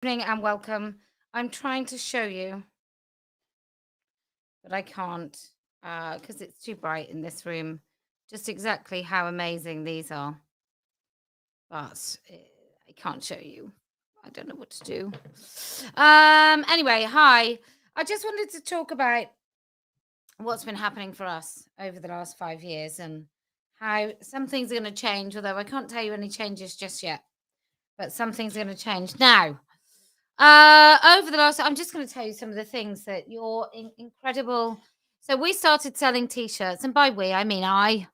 Evening and welcome. I'm trying to show you, but I can't because it's too bright in this room, just exactly how amazing these are. But I can't show you. I don't know what to do. Anyway, hi. I just wanted to talk about what's been happening for us over the last 5 years and how some things are going to change, although I can't tell you any changes just yet. But some things are going to change now. Over the last, I'm just going to tell you some of the things that you're incredible. So we started selling t-shirts, and by we, I mean I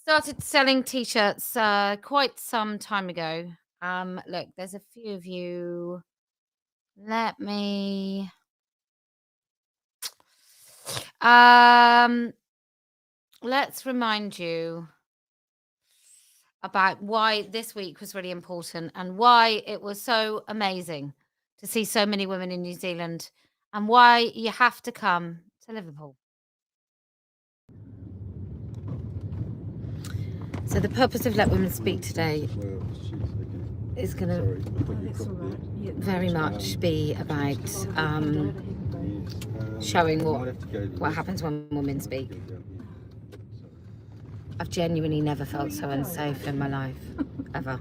started selling t-shirts quite some time ago. Look, there's a few of you. Let me. Let's remind you about why this week was really important and why it was so amazing to see so many women in New Zealand and why you have to come to Liverpool. So the purpose of Let Women Speak today is going to very much be about showing what happens when women speak. I've genuinely never felt so unsafe in my life, ever.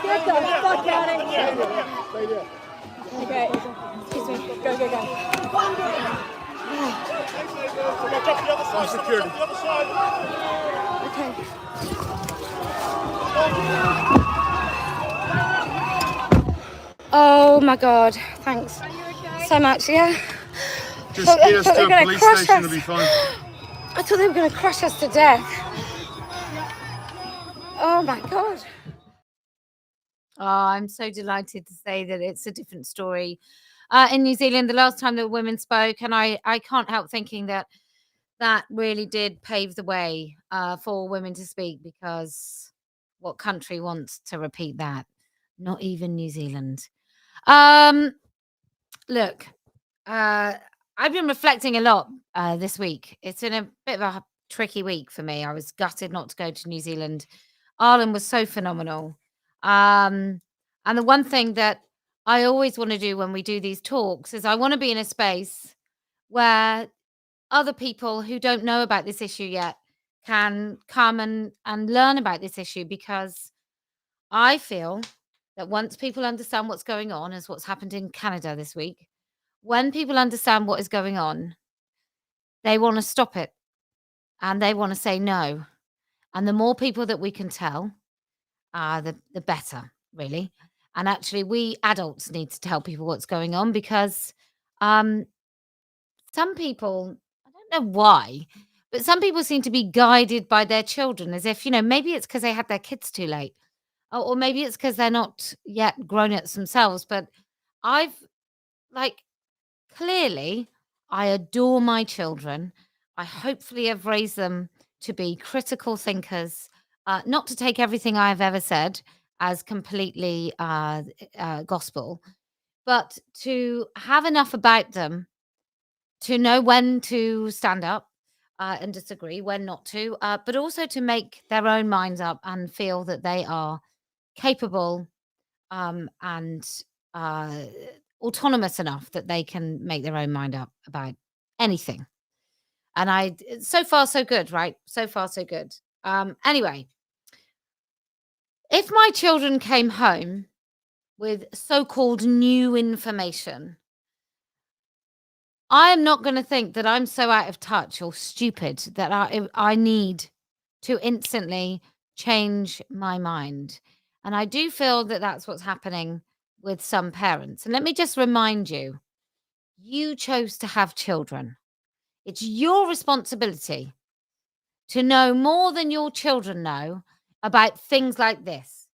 Get the fuck out of here. Okay. Excuse me. Go, go, go. Security. Okay. Oh my God. Thanks so much. Yeah. Just get us to a police station, it'll be fine. I thought they were going to crush us to death. Oh my God. Oh, I'm so delighted to say that it's a different story. In New Zealand, the last time that women spoke, and I can't help thinking that really did pave the way for women to speak, because what country wants to repeat that? Not even New Zealand. Look, I've been reflecting a lot this week. It's been a bit of a tricky week for me. I was gutted not to go to New Zealand. Ireland was so phenomenal. And the one thing that I always want to do when we do these talks is I want to be in a space where other people who don't know about this issue yet can come and learn about this issue, because I feel that once people understand what's going on, as what's happened in Canada this week, when people understand what is going on, they want to stop it and they want to say no. And the more people that we can tell, the better, really. And actually, we adults need to tell people what's going on, because some people, I don't know why, but some people seem to be guided by their children, as if, maybe it's because they had their kids too late, or maybe it's because they're not yet grown ups themselves. But I've, like, clearly, I adore my children. I hopefully have raised them to be critical thinkers, not to take everything I've ever said as completely gospel, but to have enough about them to know when to stand up and disagree, when not to, but also to make their own minds up and feel that they are capable and autonomous enough that they can make their own mind up about anything. And so far so good, right? So far so good. Anyway, if my children came home with so-called new information, I am not going to think that I'm so out of touch or stupid that I need to instantly change my mind. And I do feel that that's what's happening with some parents. And let me just remind you, you chose to have children. It's your responsibility to know more than your children know about things like this.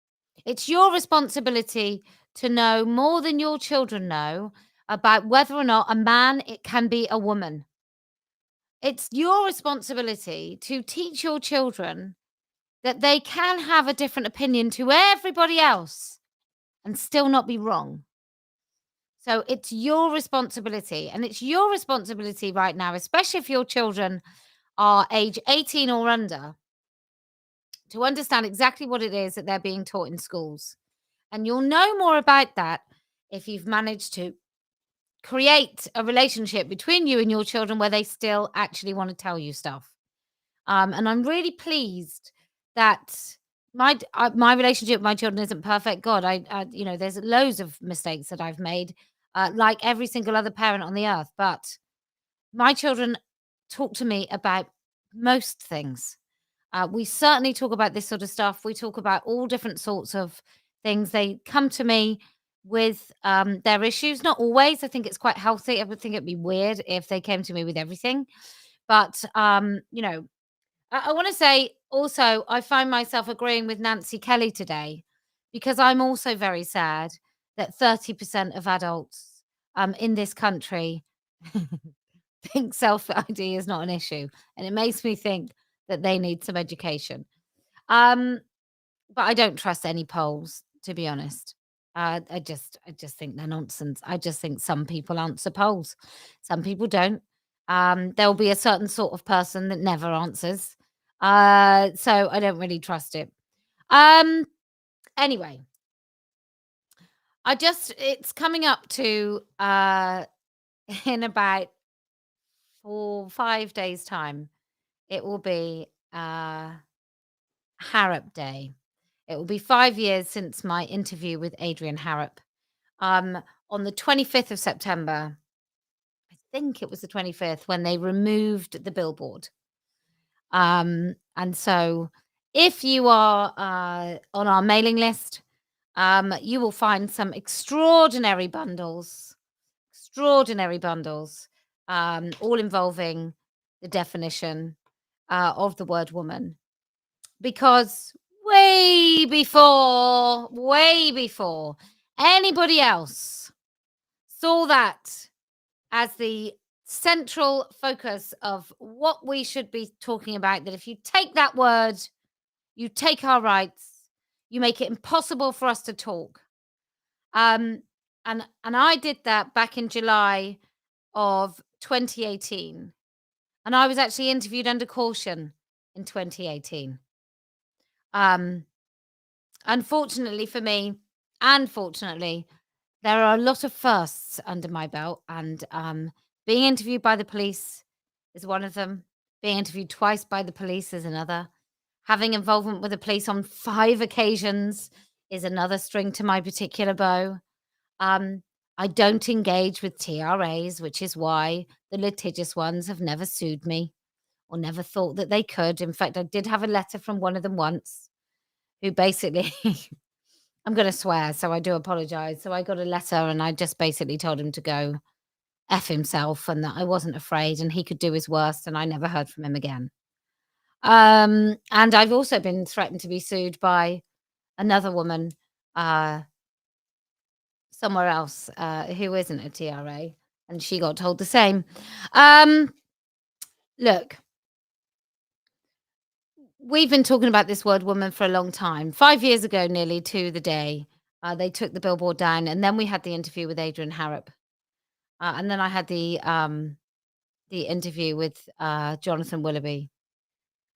It's your responsibility to know more than your children know about whether or not a man, it can be a woman. It's your responsibility to teach your children that they can have a different opinion to everybody else and still not be wrong. So it's your responsibility, and it's your responsibility right now, especially if your children are age 18 or under, to understand exactly what it is that they're being taught in schools. And you'll know more about that if you've managed to create a relationship between you and your children where they still actually want to tell you stuff. And I'm really pleased that my relationship with my children isn't perfect. God, there's loads of mistakes that I've made, like every single other parent on the earth. But my children talk to me about most things. We certainly talk about this sort of stuff. We talk about all different sorts of things. They come to me with their issues. Not always. I think it's quite healthy. I would think it'd be weird if they came to me with everything. But, I want to say also, I find myself agreeing with Nancy Kelly today, because I'm also very sad that 30% of adults in this country think self-ID is not an issue. And it makes me think that they need some education. But I don't trust any polls, to be honest. I just think they're nonsense. I just think some people answer polls. Some people don't. There'll be a certain sort of person that never answers. So I don't really trust it. Anyway, it's coming up to in about 5 days time. It will be Harrop Day. It will be 5 years since my interview with Adrian Harrop. On the 25th of September, I think it was the 25th, when they removed the billboard. And so if you are on our mailing list, you will find some extraordinary bundles, all involving the definition of the word woman. Because way before anybody else saw that as the central focus of what we should be talking about, that if you take that word, you take our rights, you make it impossible for us to talk. And I did that back in July of 2018. And I was actually interviewed under caution in 2018. Unfortunately for me, and fortunately, there are a lot of firsts under my belt, and being interviewed by the police is one of them. Being interviewed twice by the police is another. Having involvement with the police on 5 occasions is another string to my particular bow. I don't engage with TRAs, which is why the litigious ones have never sued me or never thought that they could. In fact, I did have a letter from one of them once who basically, I'm going to swear, so I do apologize. So I got a letter and I just basically told him to go F himself and that I wasn't afraid and he could do his worst, and I never heard from him again. And I've also been threatened to be sued by another woman somewhere else who isn't a TRA, and she got told the same. Look, we've been talking about this word woman for a long time. 5 years ago, nearly to the day, they took the billboard down, and then we had the interview with Adrian Harrop. And then I had the interview with Jonathan Willoughby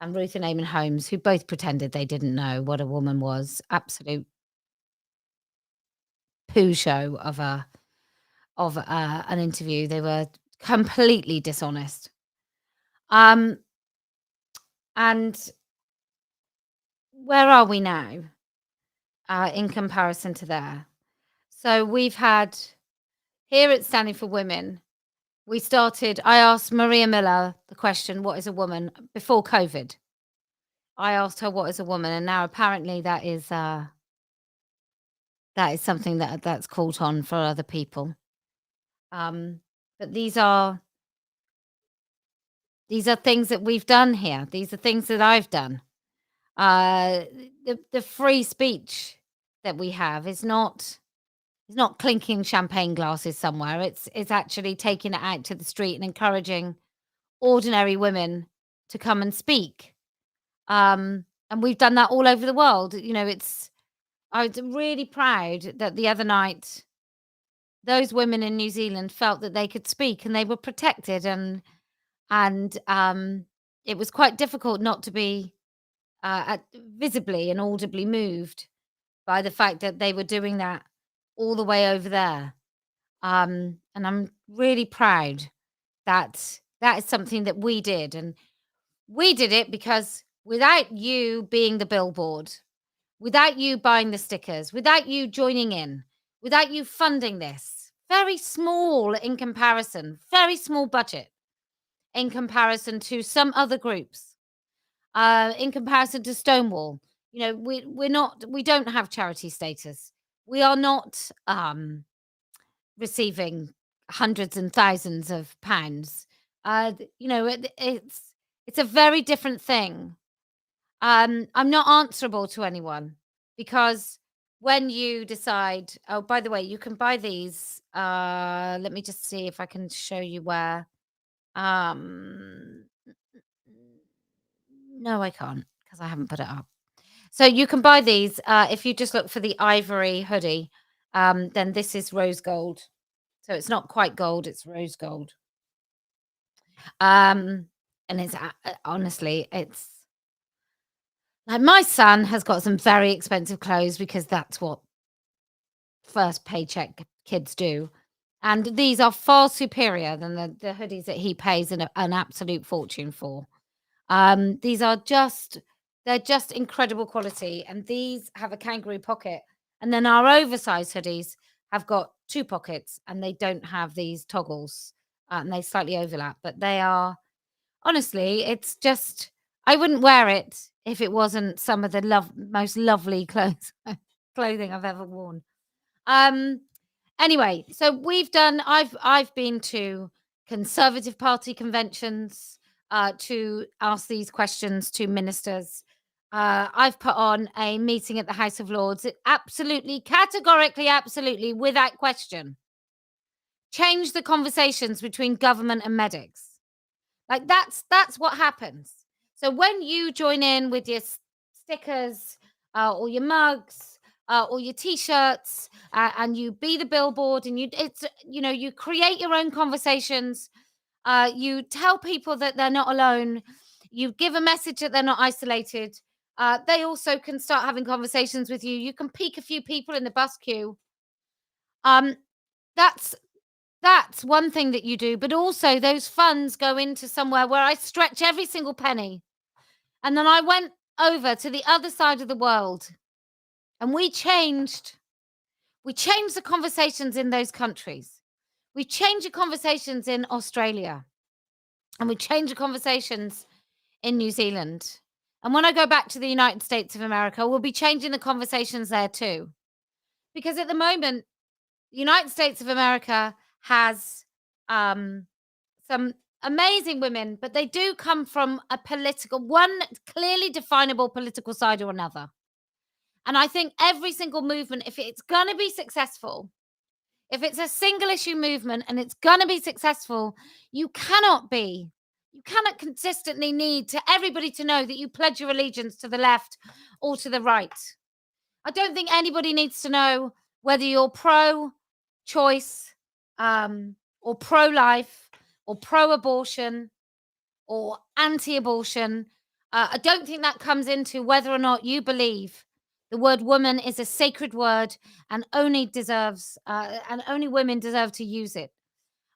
and Ruth and Eamon Holmes, who both pretended they didn't know what a woman was. Absolute poo show of an interview. They were completely dishonest. And where are we now in comparison to there? So we've had, here at Standing for Women, I asked Maria Miller the question, what is a woman? Before COVID. I asked her, what is a woman? And now apparently that is something that's caught on for other people. But these are things that we've done here. These are things that I've done. The free speech that we have is not clinking champagne glasses somewhere. It's actually taking it out to the street and encouraging ordinary women to come and speak. And we've done that all over the world. You know, I was really proud that the other night those women in New Zealand felt that they could speak and they were protected, and it was quite difficult not to be visibly and audibly moved by the fact that they were doing that all the way over there. And I'm really proud that is something that we did, and we did it because without you being the billboard, without you buying the stickers, without you joining in, without you funding this, very small in comparison, very small budget in comparison to some other groups, in comparison to Stonewall. You know, we don't have charity status. We are not receiving hundreds and thousands of pounds. You know, it's a very different thing. I'm not answerable to anyone, because when you decide, oh, by the way, you can buy these. Let me just see if I can show you where. No, I can't because I haven't put it up. So you can buy these if you just look for the ivory hoodie. Then this is rose gold. So it's not quite gold, it's rose gold. And it's honestly, it's like my son has got some very expensive clothes because that's what first paycheck kids do. And these are far superior than the hoodies that he pays an absolute fortune for. These are they're just incredible quality. And these have a kangaroo pocket. And then our oversized hoodies have got 2 pockets and they don't have these toggles. And they slightly overlap, but they are honestly, it's just I wouldn't wear it if it wasn't some of the most lovely clothing I've ever worn. Anyway, so I've been to Conservative Party conventions to ask these questions to ministers. I've put on a meeting at the House of Lords. It absolutely, categorically, absolutely, without question, change the conversations between government and medics. Like that's what happens. So when you join in with your stickers or your mugs or your t-shirts and you be the billboard and you create your own conversations, you tell people that they're not alone, you give a message that they're not isolated. They also can start having conversations with you. You can pique a few people in the bus queue. That's one thing that you do, but also those funds go into somewhere where I stretch every single penny. And then I went over to the other side of the world and we changed the conversations in those countries. We changed the conversations in Australia and we changed the conversations in New Zealand. And when I go back to the United States of America, we'll be changing the conversations there too. Because at the moment, the United States of America has some amazing women, but they do come from one clearly definable political side or another. And I think every single movement, if it's going to be successful, if it's a single issue movement and it's going to be successful, you cannot consistently need to everybody to know that you pledge your allegiance to the left or to the right. I don't think anybody needs to know whether you're pro-choice or pro-life or pro-abortion or anti-abortion. I don't think that comes into whether or not you believe the word woman is a sacred word and only women deserve to use it.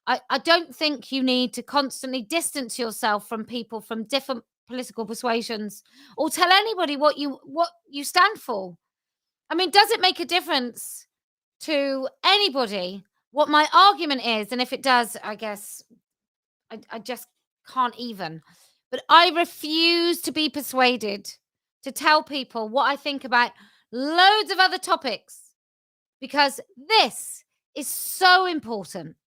I don't think you need to constantly distance yourself from people from different political persuasions or tell anybody what you stand for. I mean, does it make a difference to anybody what my argument is? And if it does, I guess I just can't even. But I refuse to be persuaded to tell people what I think about loads of other topics because this is so important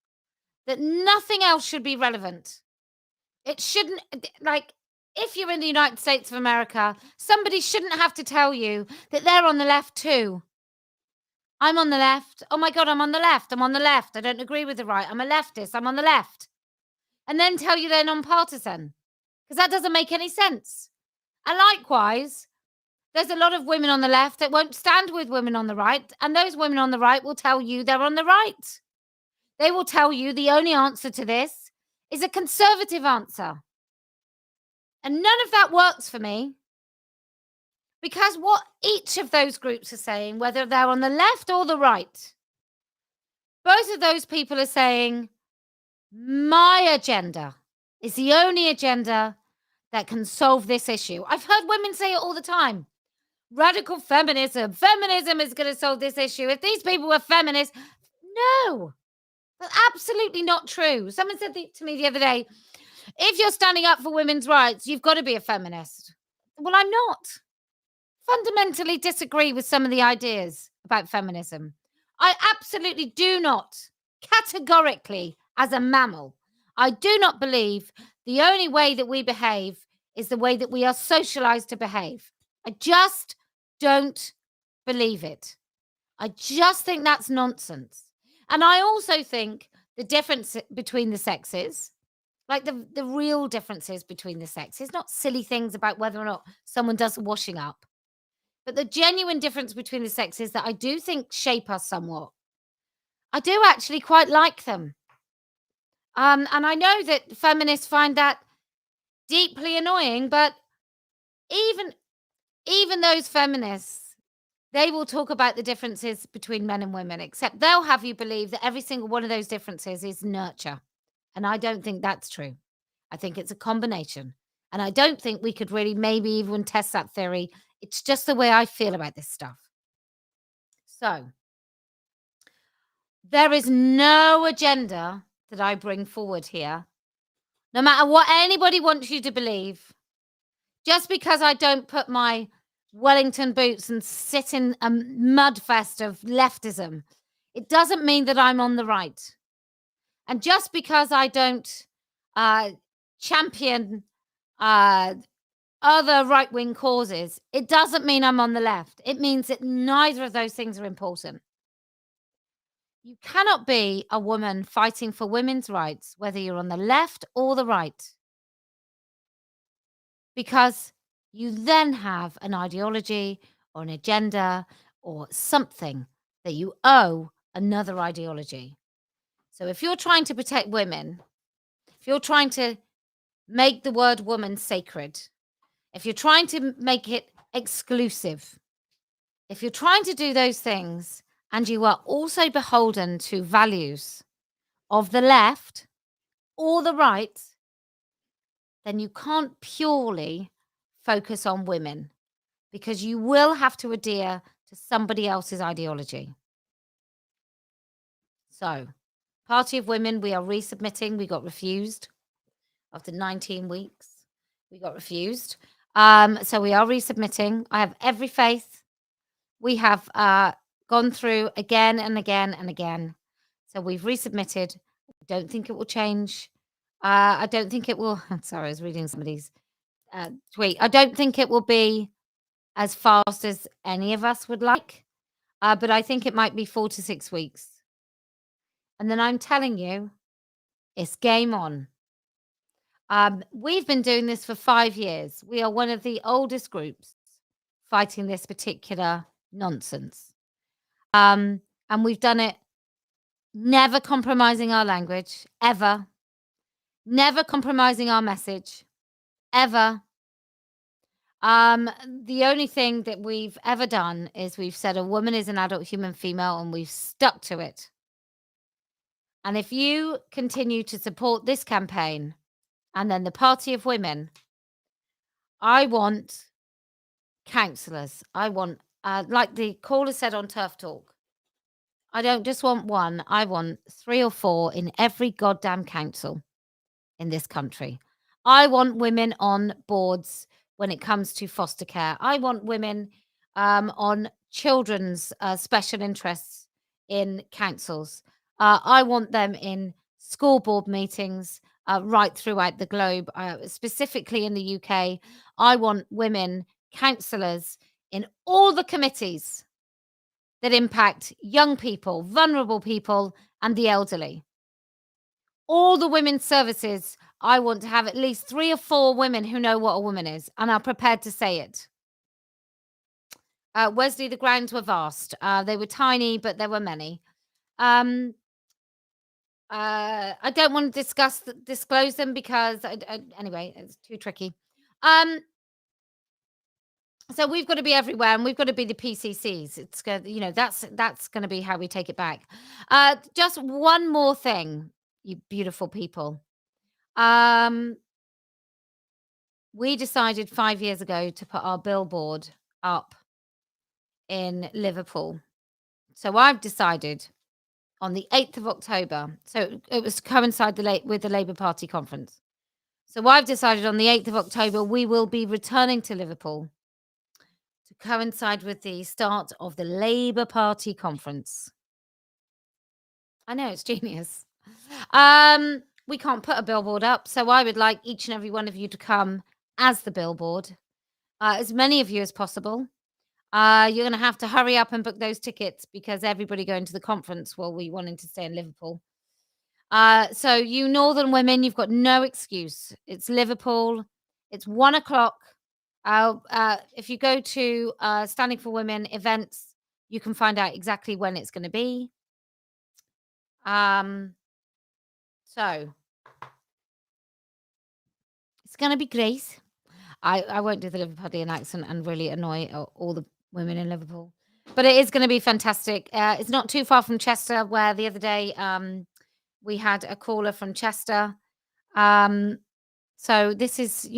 that nothing else should be relevant. It shouldn't, like, if you're in the United States of America, somebody shouldn't have to tell you that they're on the left too. I'm on the left. Oh my God, I'm on the left. I'm on the left. I don't agree with the right. I'm a leftist. I'm on the left. And then tell you they're non-partisan because that doesn't make any sense. And likewise, there's a lot of women on the left that won't stand with women on the right. And those women on the right will tell you they're on the right. They will tell you the only answer to this is a conservative answer. And none of that works for me. Because what each of those groups are saying, whether they're on the left or the right, both of those people are saying, my agenda is the only agenda that can solve this issue. I've heard women say it all the time. Radical feminism. Feminism is going to solve this issue. If these people were feminists, no, that's absolutely not true. Someone said to me the other day, if you're standing up for women's rights, you've got to be a feminist. Well, I'm not. Fundamentally disagree with some of the ideas about feminism. I absolutely do not, categorically, as a mammal, I do not believe the only way that we behave is the way that we are socialized to behave. I just don't believe it. I just think that's nonsense. And I also think the difference between the sexes Like the real differences between the sexes, not silly things about whether or not someone does the washing up, but the genuine difference between the sexes that I do think shape us somewhat. I do actually quite like them. And I know that feminists find that deeply annoying, but even even those feminists, they will talk about the differences between men and women, except they'll have you believe that every single one of those differences is nurture. And I don't think that's true. I think it's a combination. And I don't think we could really maybe even test that theory. It's just the way I feel about this stuff. So there is no agenda that I bring forward here, no matter what anybody wants you to believe. Just because I don't put my Wellington boots and sit in a mudfest of leftism, it doesn't mean that I'm on the right. And just because I don't champion other right-wing causes, it doesn't mean I'm on the left. It means that neither of those things are important. You cannot be a woman fighting for women's rights, whether you're on the left or the right, because you then have an ideology or an agenda or something that you owe another ideology. So if you're trying to protect women, if you're trying to make the word woman sacred, if you're trying to make it exclusive, if you're trying to do those things and you are also beholden to values of the left or the right, then you can't purely focus on women, because you will have to adhere to somebody else's ideology. So, Party of Women, we are resubmitting. We got refused after 19 weeks. We got refused. So we are resubmitting. I have every faith. We have gone through again and again and again. So we've resubmitted. I don't think it will change. I don't think it will. Sorry, I was reading somebody's tweet. I don't think it will be as fast as any of us would like, but I think it might be 4 to 6 weeks. And then I'm telling you, it's game on. We've been doing this for 5 years. We are one of the oldest groups fighting this particular nonsense. And we've done it never compromising our language, ever. Never compromising our message, ever. The only thing that we've ever done is we've said a woman is an adult human female, and we've stuck to it. And if you continue to support this campaign and then the Party of Women, I want councillors. I want, like the caller said on TERF Talk, I don't just want one. I want 3 or 4 in every goddamn council in this country. I want women on boards when it comes to foster care. I want women on children's special interests in councils. I want them in school board meetings right throughout the globe, specifically in the UK. I want women councillors in all the committees that impact young people, vulnerable people, and the elderly. All the women's services, I want to have at least 3 or 4 women who know what a woman is and are prepared to say it. Wesley, the grounds were vast. They were tiny, but there were many. I don't want to disclose them because, anyway, it's too tricky. So we've got to be everywhere, and we've got to be the PCCs. It's that's going to be how we take it back. Just one more thing, you beautiful people. We decided 5 years ago to put our billboard up in Liverpool. So I've decided on the 8th of October. So it was to coincide with the Labour Party conference. So I've decided on the 8th of October, we will be returning to Liverpool to coincide with the start of the Labour Party conference. I know, it's genius. We can't put a billboard up, so I would like each and every one of you to come as the billboard, as many of you as possible. You're going to have to hurry up and book those tickets because everybody going to the conference will be wanting to stay in Liverpool. So you northern women, you've got no excuse. It's Liverpool. It's 1:00. If you go to Standing for Women events, you can find out exactly when it's going to be. So it's going to be great. I won't do the Liverpudlian accent and really annoy all the women in Liverpool, but it is going to be fantastic. It's not too far from Chester, where the other day we had a caller from Chester. So this is,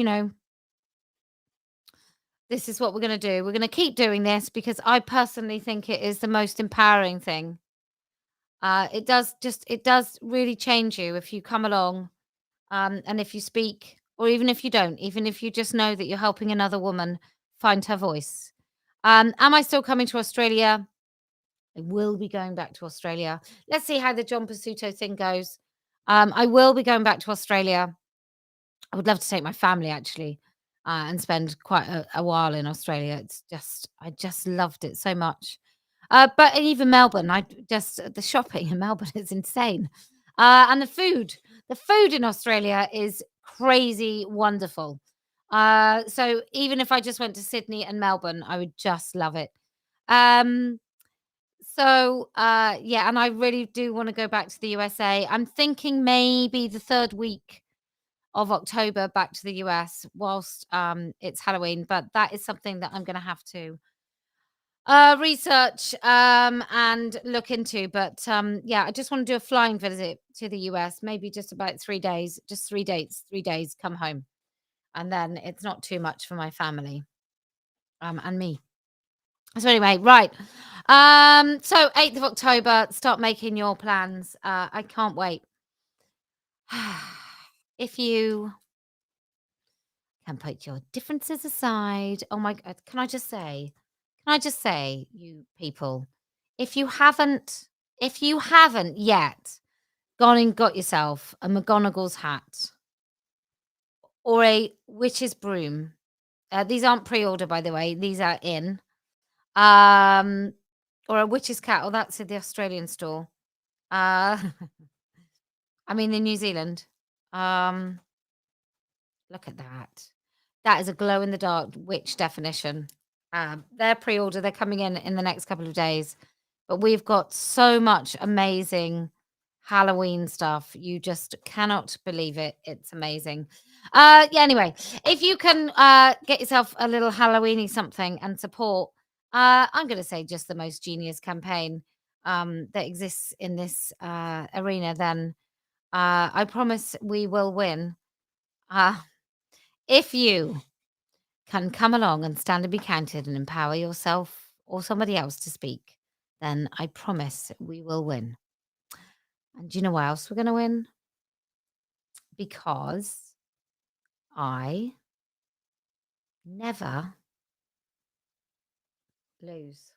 this is what we're going to do. We're going to keep doing this because I personally think it is the most empowering thing. It does really change you if you come along, and if you speak, or even if you don't, even if you just know that you're helping another woman find her voice. Am I still coming to Australia? I will be going back to Australia. Let's see how the John Pasuto thing goes. I will be going back to Australia. I would love to take my family actually, and spend quite a while in Australia. I just loved it so much. But even Melbourne, the shopping in Melbourne is insane, and the food in Australia is crazy wonderful. So even if I just went to Sydney and Melbourne, I would just love it. Um, yeah, and I really do want to go back to the USA. I'm thinking maybe the third week of October back to the US whilst it's Halloween, but that is something that I'm going to have to research and look into. But yeah, I just want to do a flying visit to the US, maybe just about 3 days, just 3 dates, 3 days, come home, and then it's not too much for my family and me. So anyway, right. So 8th of October, start making your plans. I can't wait. If you can put your differences aside. Oh my God, can I just say, you people, if you haven't yet gone and got yourself a McGonagall's hat or a witch's broom, these aren't pre-order, by the way, these are in, or a witch's cat, oh, that's at the Australian store. I mean, in New Zealand. Look at that. That is a glow in the dark witch definition. They're pre-order. They're coming in the next couple of days. But we've got so much amazing Halloween stuff. You just cannot believe it. It's amazing. Yeah, anyway, if you can get yourself a little Halloweeny something and support, I'm going to say just the most genius campaign that exists in this arena, then I promise we will win. If you can come along and stand and be counted and empower yourself or somebody else to speak, then I promise we will win. And do you know why else we're going to win? Because I never lose.